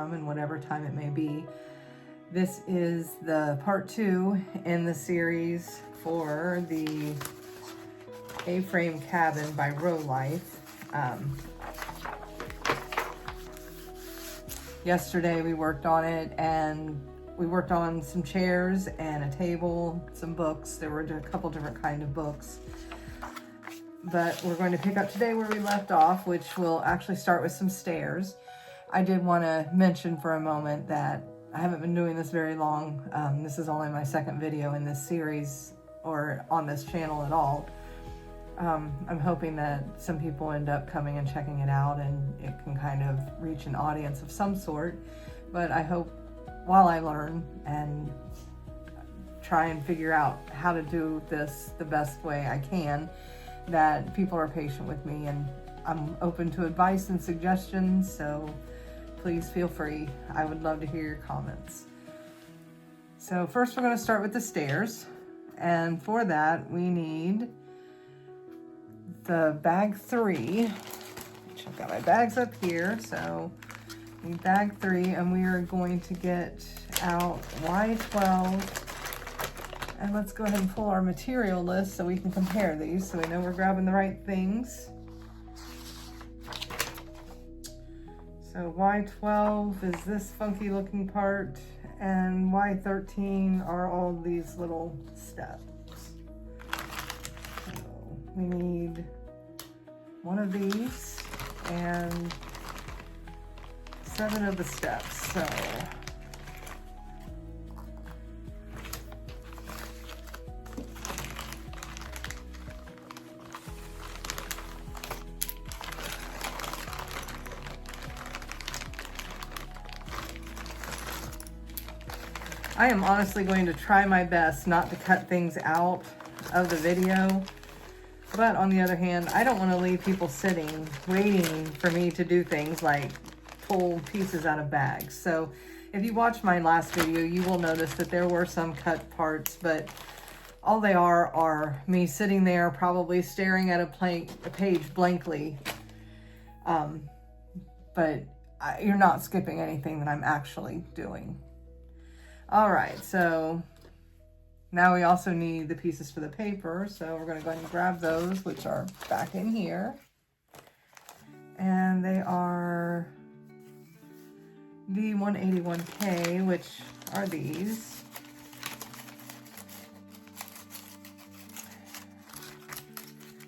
from in whatever time it may be. This is the part 2 in the series for the A-frame cabin by Rolife. Yesterday we worked on it, and we worked on some chairs and a table, some books. There were a couple different kind of books. But we're going to pick up today where we left off, which will actually start with some stairs. I did want to mention for a moment that I haven't been doing this very long. This is only my second video in this series or on this channel at all. I'm hoping that some people end up coming and checking it out and it can kind of reach an audience of some sort. But I hope while I learn and try and figure out how to do this the best way I can, that people are patient with me, and I'm open to advice and suggestions, so please feel free. I would love to hear your comments. So first we're going to start with the stairs, and for that we need the bag 3, which I've got my bags up here, so we need bag 3, and we are going to get out Y12. And let's go ahead and pull our material list so we can compare these so we know we're grabbing the right things. So Y12 is this funky looking part, and Y13 are all these little steps. So we need one of these and 7 of the steps. So I am honestly going to try my best not to cut things out of the video, but on the other hand, I don't want to leave people sitting, waiting for me to do things like pull pieces out of bags. So if you watched my last video, you will notice that there were some cut parts, but all they are me sitting there probably staring at a page blankly. But you're not skipping anything that I'm actually doing. All right, so now we also need the pieces for the paper. So we're going to go ahead and grab those, which are back in here. And they are V181K, which are these.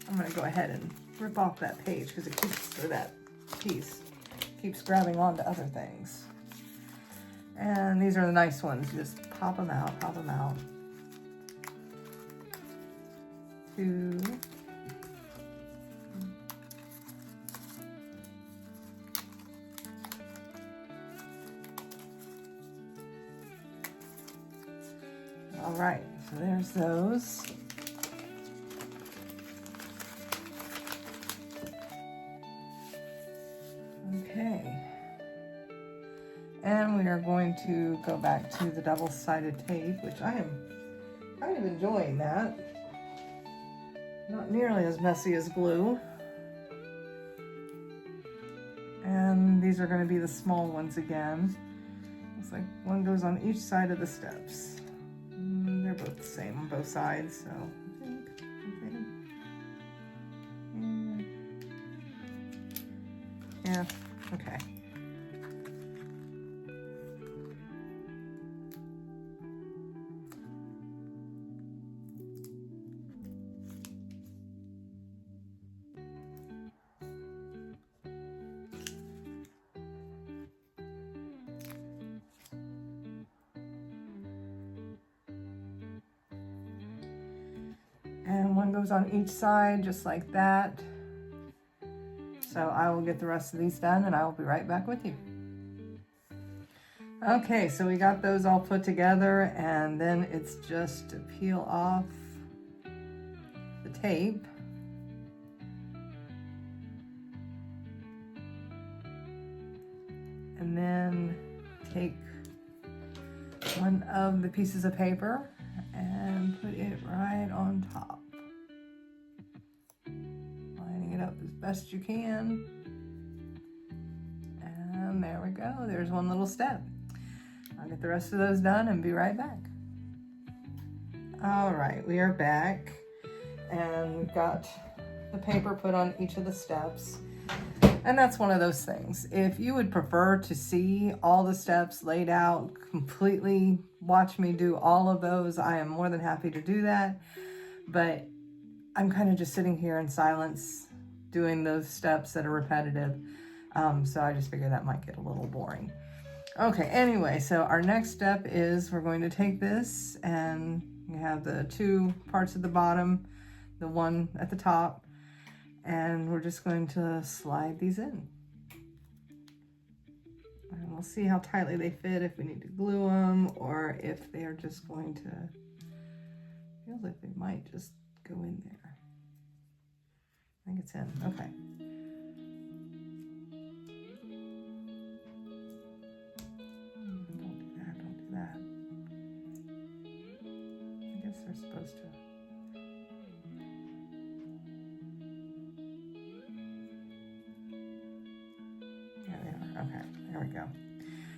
I'm going to go ahead and rip off that page because it keeps, or that piece keeps grabbing onto other things. And these are the nice ones. Just pop them out, pop them out. 2. All right, so there's those. Okay. And we are going to go back to the double-sided tape, which I am kind of enjoying that. Not nearly as messy as glue. And these are going to be the small ones again. Looks like one goes on each side of the steps. They're both the same on both sides, so I think. Yeah, okay. And one goes on each side, just like that. So I will get the rest of these done and I will be right back with you. Okay, so we got those all put together, and then it's just to peel off the tape. And then take one of the pieces of paper and put it right on top. Lining it up as best you can. And And there we go. There's one little step. I'll get the rest of those done and be right back. All right, we are back. And we've got the paper put on each of the steps. And that's one of those things. If you would prefer to see all the steps laid out completely, watch me do all of those, I am more than happy to do that. But I'm kind of just sitting here in silence doing those steps that are repetitive. So I just figured that might get a little boring. Okay, anyway, so our next step is we're going to take this, and you have the two parts at the bottom, the one at the top, and we're just going to slide these in. And we'll see how tightly they fit, if we need to glue them, or if they are just going to, feels like they might just go in there. I think it's in, okay. Don't do that. I guess they're supposed to. Okay, there we go.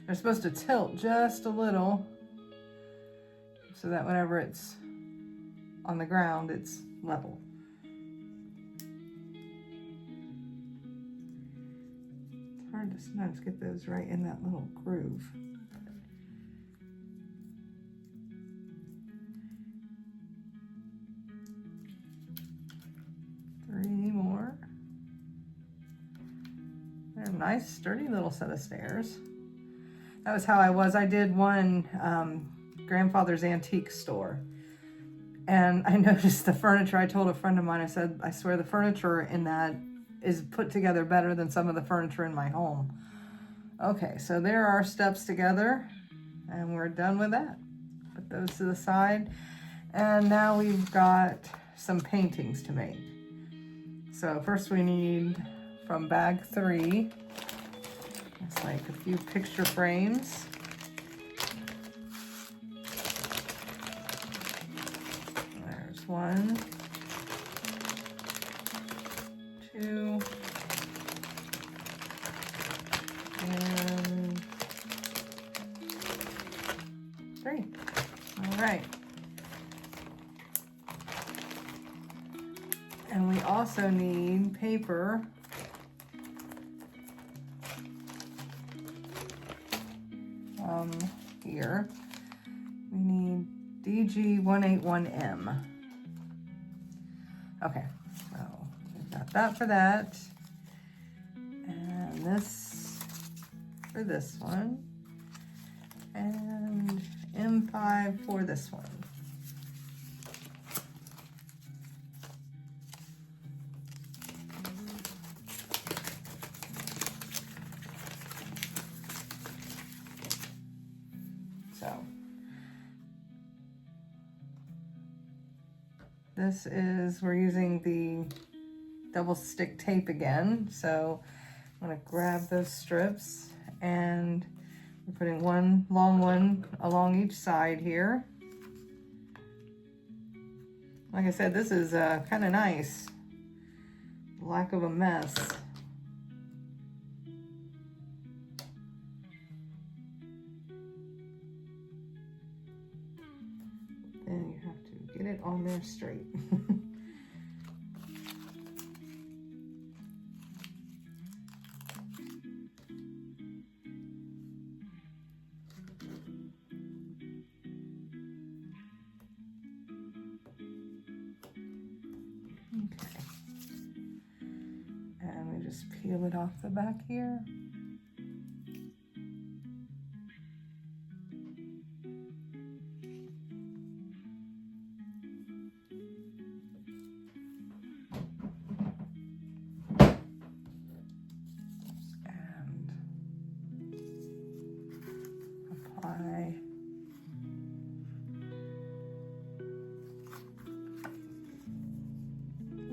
They're supposed to tilt just a little so that whenever it's on the ground, it's level. It's hard to sometimes get those right in that little groove. Three more. They're a nice, sturdy little set of stairs. That was how I was. I did one grandfather's antique store. And I noticed the furniture. I told a friend of mine, I said, I swear the furniture in that is put together better than some of the furniture in my home. Okay, so there are steps together. And we're done with that. Put those to the side. And now we've got some paintings to make. So first we need, from bag 3, it's like a few picture frames. There's 1, 2, and 3. All right. And we also need paper here. We need DG181M. Okay, so we've got that for that. And this for this one. And M5 for this one. So this is, we're using the double stick tape again. So I'm gonna grab those strips, and we're putting one long one along each side here. Like I said, this is kind of nice. Lack of a mess. Then you have to get it on there straight. Okay. And we just peel it off the back here.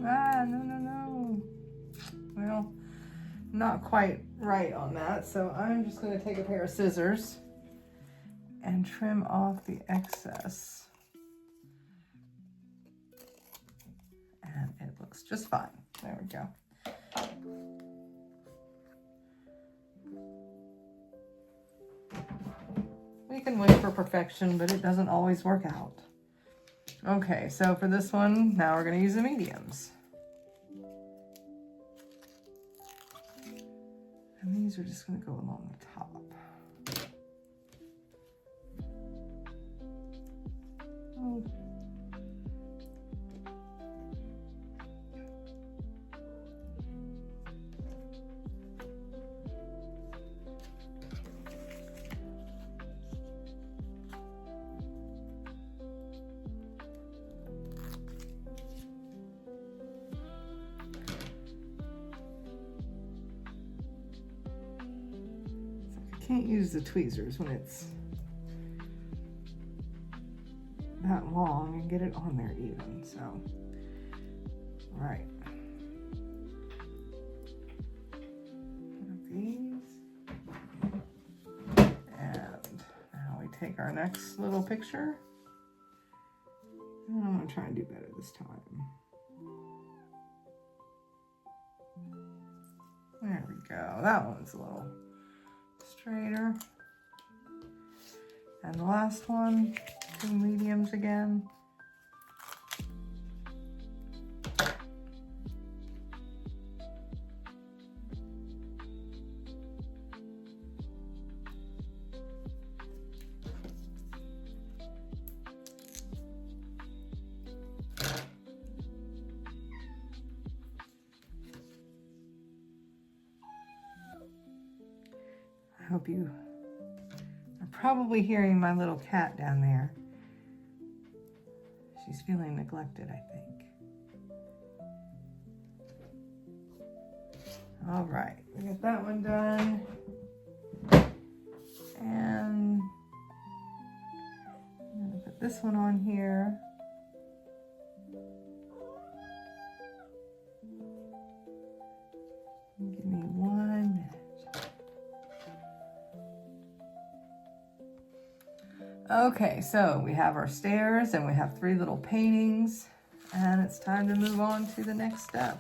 No. Well, not quite right on that. So I'm just going to take a pair of scissors and trim off the excess. And it looks just fine. There we go. can wish for perfection, but it doesn't always work out. Okay, so for this one, now we're going to use the mediums. And these are just going to go along the top. Oh. Can't use the tweezers when it's that long and get it on there even, so all right. These, and now we take our next little picture, and I'm gonna try and do better this time. There we go. That one's a little straighter. And the last one, 2 mediums again. I hope you are probably hearing my little cat down there. She's feeling neglected, I think. All right, we got that one done. And I'm gonna put this one on here. Give me 1 minute. Okay, so we have our stairs and we have 3 little paintings, and it's time to move on to the next step.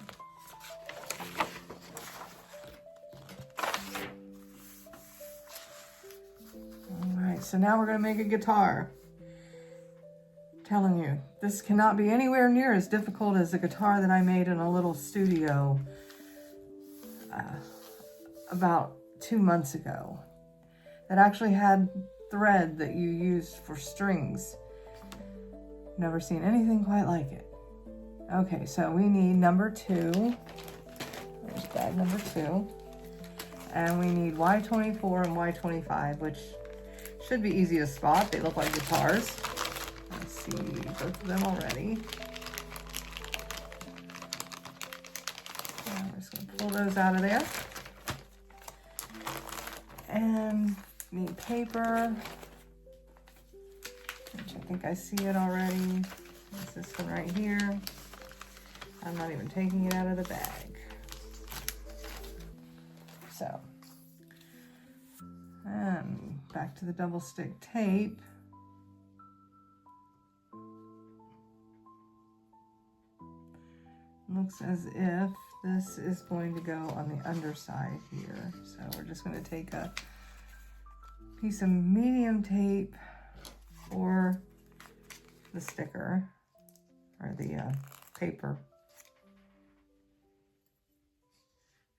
All right, so now we're going to make a guitar. I'm telling you, this cannot be anywhere near as difficult as the guitar that I made in a little studio about 2 months ago. That actually had thread that you used for strings. Never seen anything quite like it. Okay, so we need number 2. There's bag number 2. And we need Y24 and Y25, which should be easy to spot. They look like guitars. I see both of them already. I'm just going to pull those out of there. And need paper, which I think I see it already. It's this one right here. I'm not even taking it out of the bag. So, and back to the double stick tape. Looks as if this is going to go on the underside here. So we're just going to take a piece of medium tape or the sticker or the paper,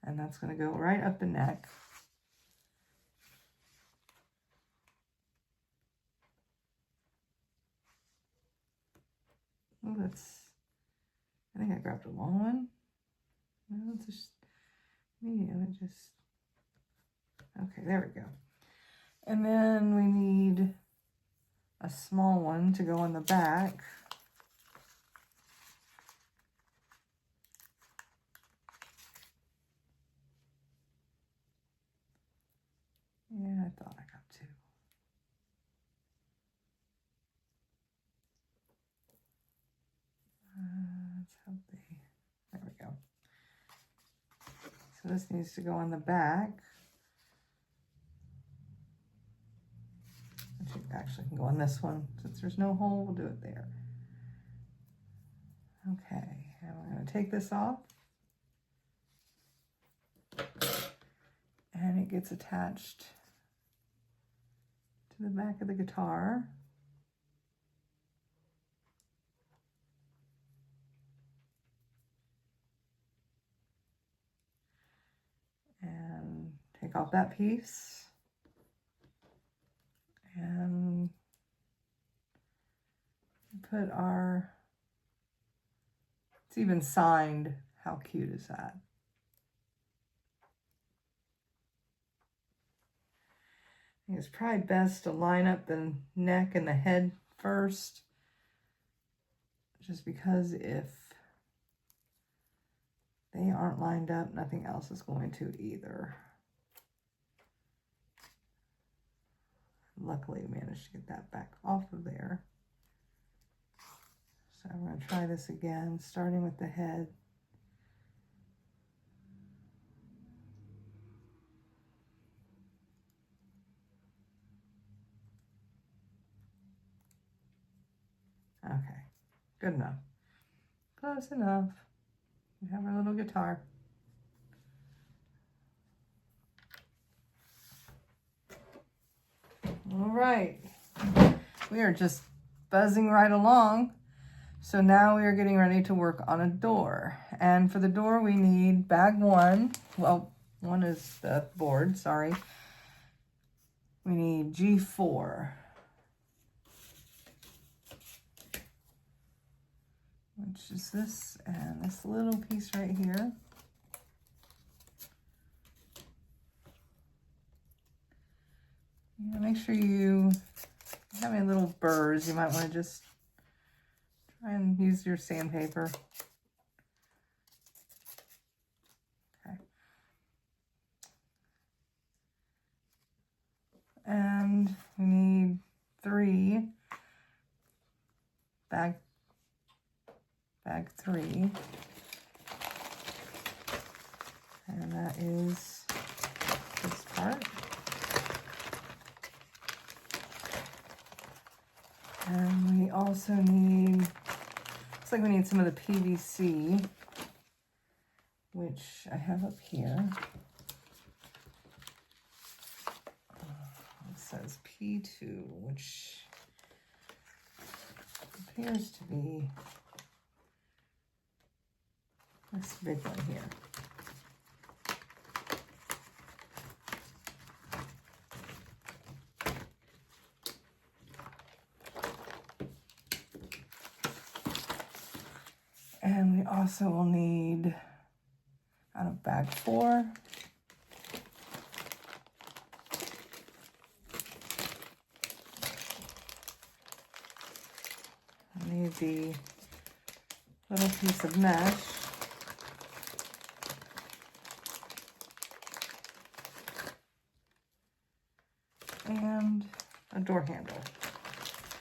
and that's going to go right up the neck. Oh, I think I grabbed a long one. No, it's just medium. Okay, there we go. And then we need a small one to go on the back. Yeah, I thought I got 2. Let's hope there we go. So this needs to go on the back. Which actually can go on this one. Since there's no hole, we'll do it there. Okay, and we're going to take this off. And it gets attached to to the back of the guitar. And take off that piece. And put our, it's even signed. How cute is that? I think it's probably best to line up the neck and the head first, just because if they aren't lined up, nothing else is going to either. Luckily, we managed to get that back off of there. So I'm going to try this again, starting with the head. Okay, good enough. Close enough. We have our little guitar. All right, we are just buzzing right along. So now we are getting ready to work on a door. And for the door, we need bag one. Well, one is the board, sorry. We need G4. Which is this and this little piece right here. Yeah, make sure you have any little burrs. You might want to just try and use your sandpaper. Okay. And we need 3, bag 3. And that is this part. And we also need, looks like we need some of the PVC, which I have up here. It says P2, which appears to be this big one here. And we also will need, out of bag 4, I need the little piece of mesh. And a door handle.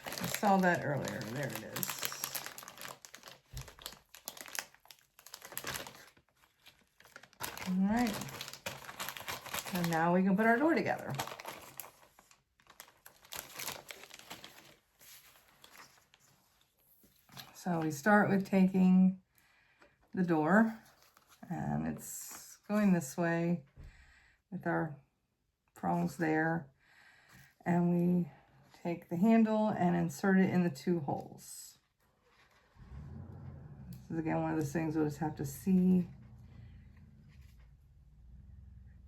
I saw that earlier. There it is. All right. And now we can put our door together. So we start with taking the door, and it's going this way with our prongs there. And we take the handle and insert it in the 2 holes. This is again one of those things we'll just have to see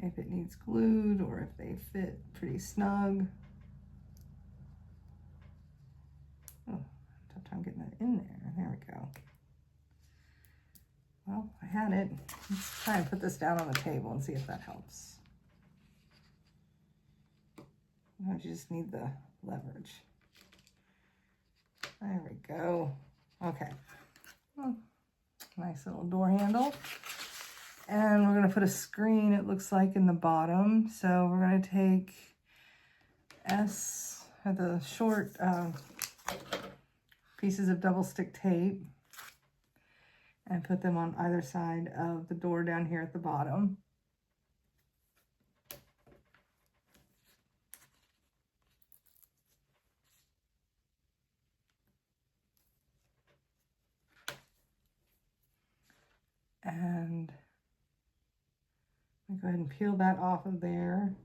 if it needs glued or if they fit pretty snug. Oh, tough time getting that in there. There we go. Well, I had it. Let's try and put this down on the table and see if that helps. Sometimes you just need the leverage. There we go. Okay. Well, nice little door handle. And we're going to put a screen, it looks like, in the bottom. So we're going to take the short pieces of double stick tape and put them on either side of the door down here at the bottom. And go ahead and peel that off of there.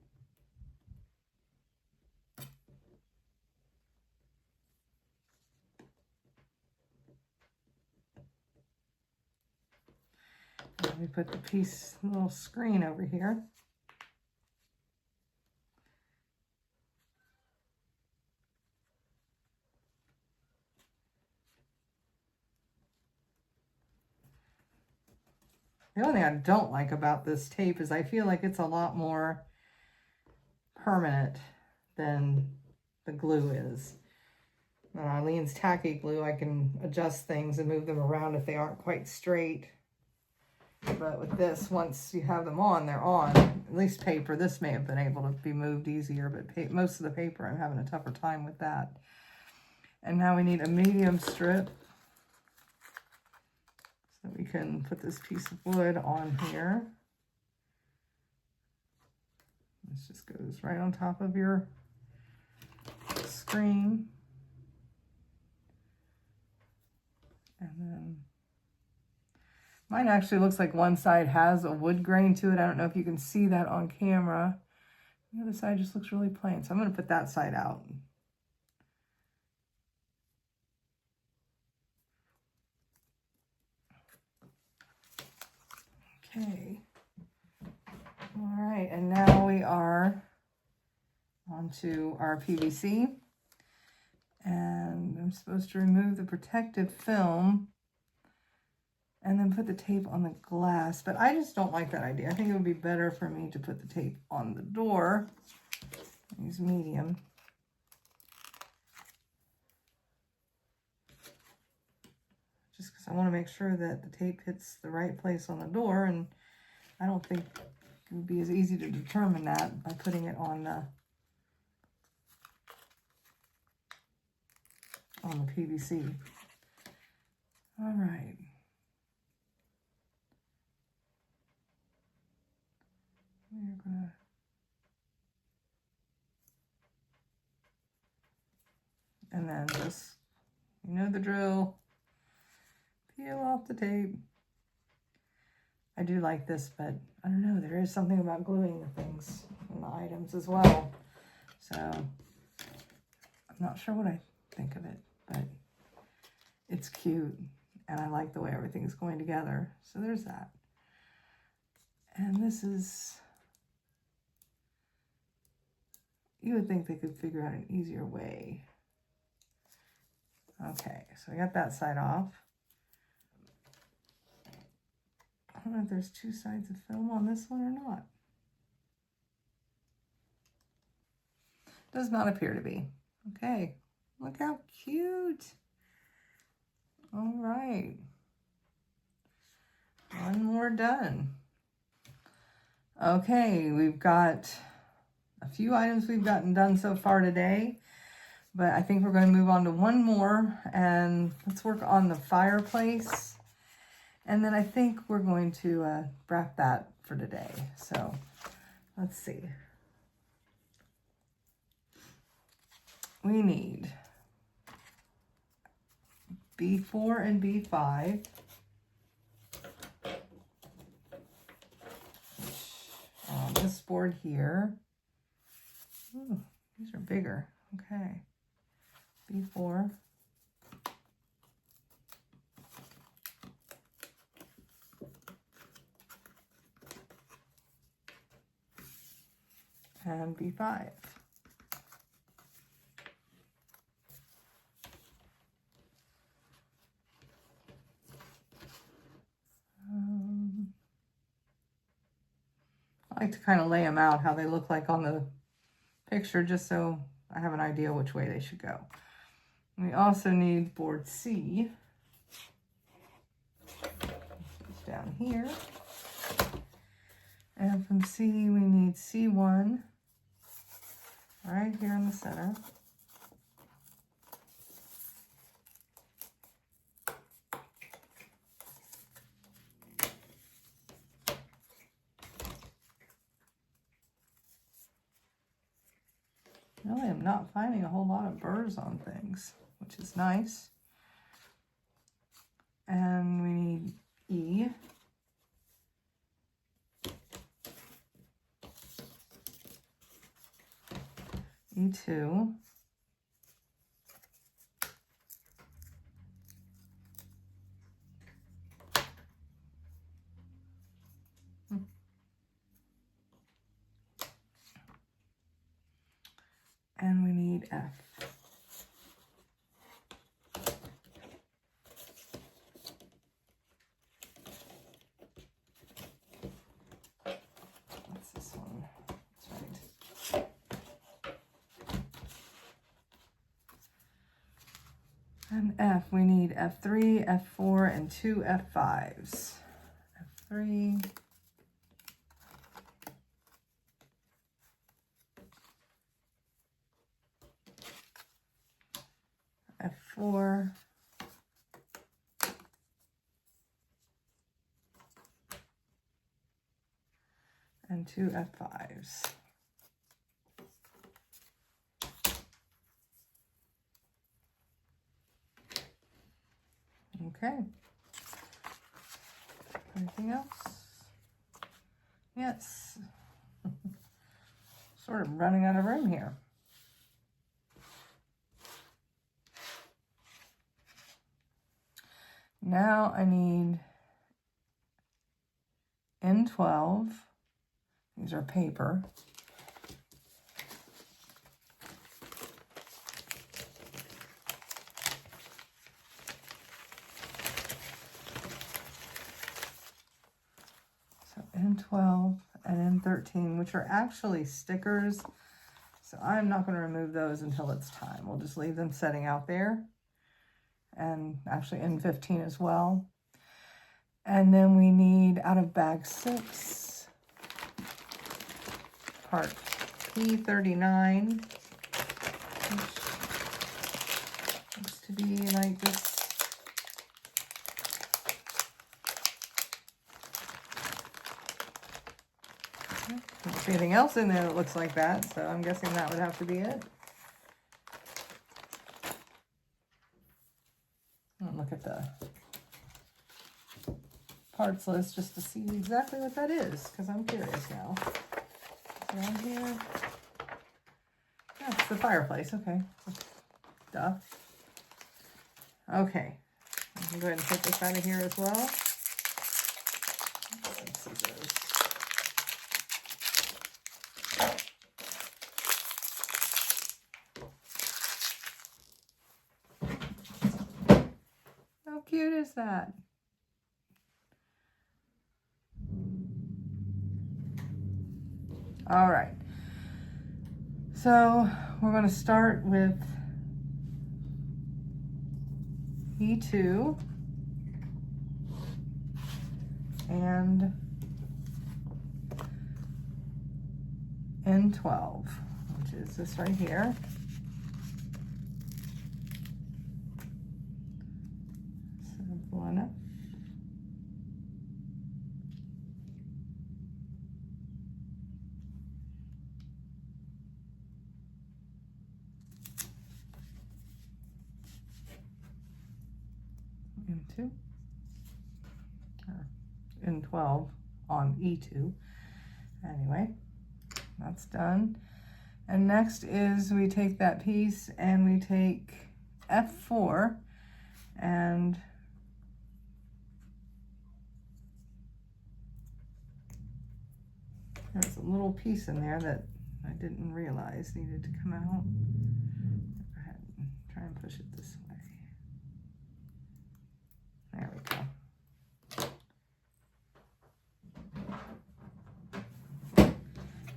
Let me put the little screen over here. The only thing I don't like about this tape is I feel like it's a lot more permanent than the glue is. On Eileen's tacky glue, I can adjust things and move them around if they aren't quite straight. But with this, once you have them on, they're on. At least paper. This may have been able to be moved easier, but most of the paper, I'm having a tougher time with that. And now we need a medium strip. So we can put this piece of wood on here. This just goes right on top of your screen. And then mine actually looks like one side has a wood grain to it. I don't know if you can see that on camera. The other side just looks really plain. So I'm going to put that side out. Okay. All right, and now we are onto our PVC. And I'm supposed to remove the protective film and then put the tape on the glass. But I just don't like that idea. I think it would be better for me to put the tape on the door. Use medium. Just because I want to make sure that the tape hits the right place on the door, and I don't think it would be as easy to determine that by putting it on the PVC. All right. We're gonna and then just, you know the drill, peel off the tape. I do like this, but I don't know, there is something about gluing the things and the items as well. So I'm not sure what I think of it, but it's cute and I like the way everything's going together. So there's that. And this is, you would think they could figure out an easier way. Okay, so I got that side off. I don't know if there's two sides of film on this one or not. Does not appear to be. Okay, look how cute. All right. One more done. Okay, we've got a few items we've gotten done so far today, but I think we're going to move on to one more, and let's work on the fireplace. And then I think we're going to wrap that for today. So let's see. We need B4 and B5. On this board here. Ooh, these are bigger. Okay. B4. And B5. I like to kind of lay them out how they look like on the picture, just so I have an idea which way they should go. We also need board C. It's down here. And from C, we need C1 right here in the center. Really, I'm not finding a whole lot of burrs on things, which is nice. And we need E. E2. need F. What's this one? That's right. And F, we need F3, F4, and 2 F5s. F3. F4. And 2 F5s. Okay. Anything else? Yes. Sort of running out of room here. Now I need N12. These are paper. So N12 and N13, which are actually stickers. So I'm not going to remove those until it's time. We'll just leave them setting out there. And actually N15 as well. And then we need, out of bag 6, part P39, which looks to be like this. Don't see anything else in there that looks like that, so I'm guessing that would have to be it. I'll look at the parts list just to see exactly what that is, because I'm curious now. Around here. Oh, it's the fireplace, okay. Duh. Okay. I can go ahead and take this out of here as well. How cute is that? All right. So we're going to start with E2 and N12, which is this right here. Simple enough. N2 or N12 on E2. Anyway, that's done. And next is we take that piece and we take F4 and there's a little piece in there that I didn't realize needed to come out. Go ahead and try and push it this way. There we go.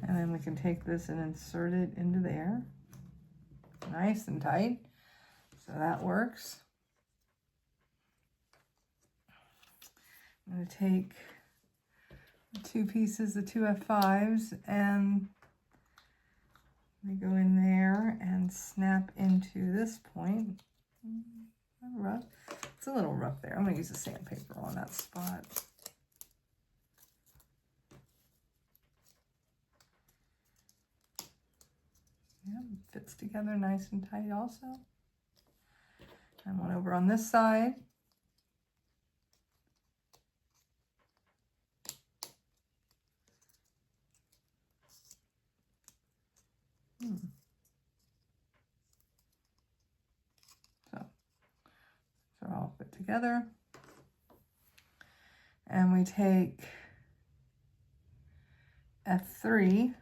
And then we can take this and insert it into there. Nice and tight. So that works. I'm going to take the 2 pieces, the 2 F5s, and they go in there and snap into this point. Rough. It's a little rough there. I'm going to use the sandpaper on that spot. Yeah, fits together nice and tight also. And one over on this side. So they're all fit together. And we take F3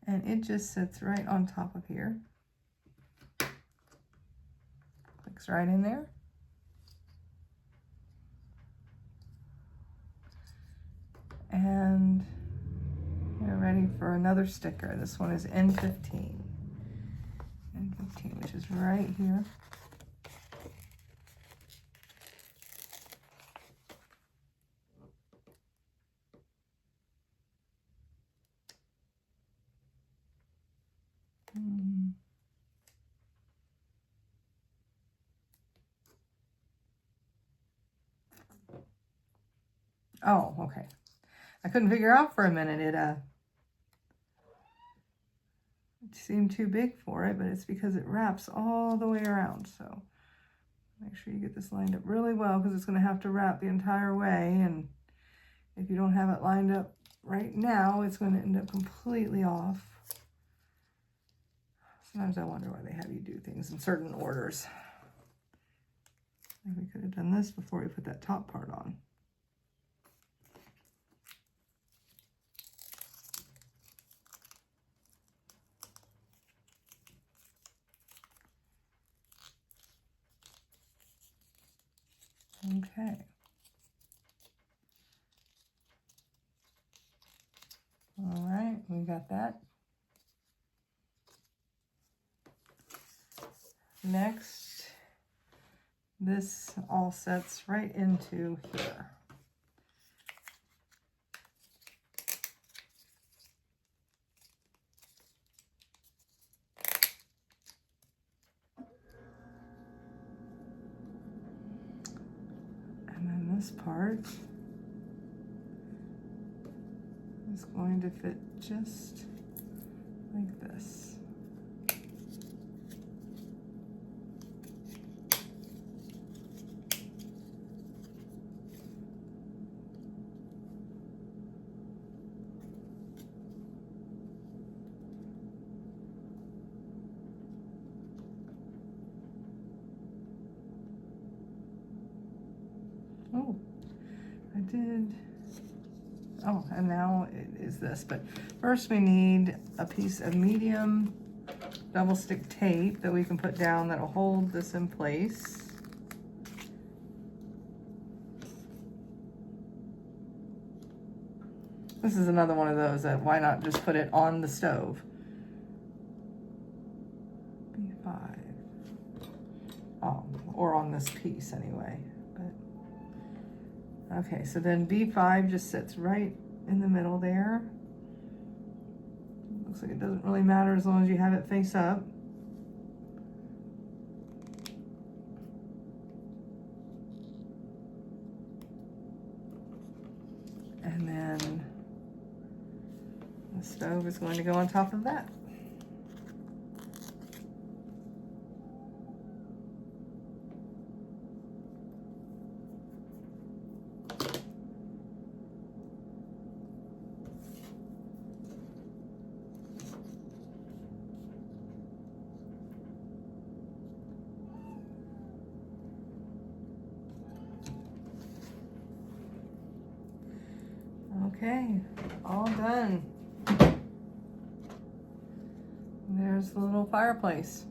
And it just sits right on top of here. Clicks right in there. And we're ready for another sticker. This one is N15. N15, which is right here. Oh, okay. I couldn't figure out for a minute. It seemed too big for it, but it's because it wraps all the way around. So make sure you get this lined up really well, because it's going to have to wrap the entire way. And if you don't have it lined up right now, it's going to end up completely off. Sometimes I wonder why they have you do things in certain orders. Maybe we could have done this before we put that top part on. Okay. All right, we got that. Next, this all sets right into here. And then this part is going to fit just like this. Oh, I did. Oh, and now it is this. But first we need a piece of medium double stick tape that we can put down that'll hold this in place. This is another one of those that why not just put it on the stove? B5. Oh, or on this piece anyway. Okay, so then B5 just sits right in the middle there. Looks like it doesn't really matter as long as you have it face up. And then the stove is going to go on top of that. Okay, all done. There's the little fireplace.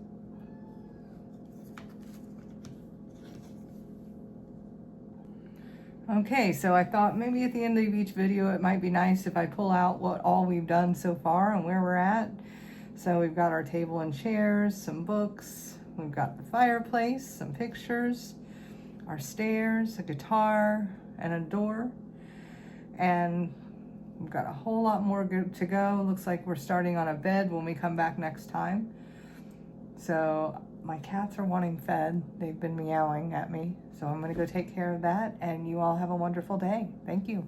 Okay, so I thought maybe at the end of each video it might be nice if I pull out what all we've done so far and where we're at. So we've got our table and chairs, some books, we've got the fireplace, some pictures, our stairs, a guitar, and a door. And we've got a whole lot more to go. Looks like we're starting on a bed when we come back next time. So my cats are wanting fed. They've been meowing at me. So I'm gonna go take care of that, and you all have a wonderful day. Thank you.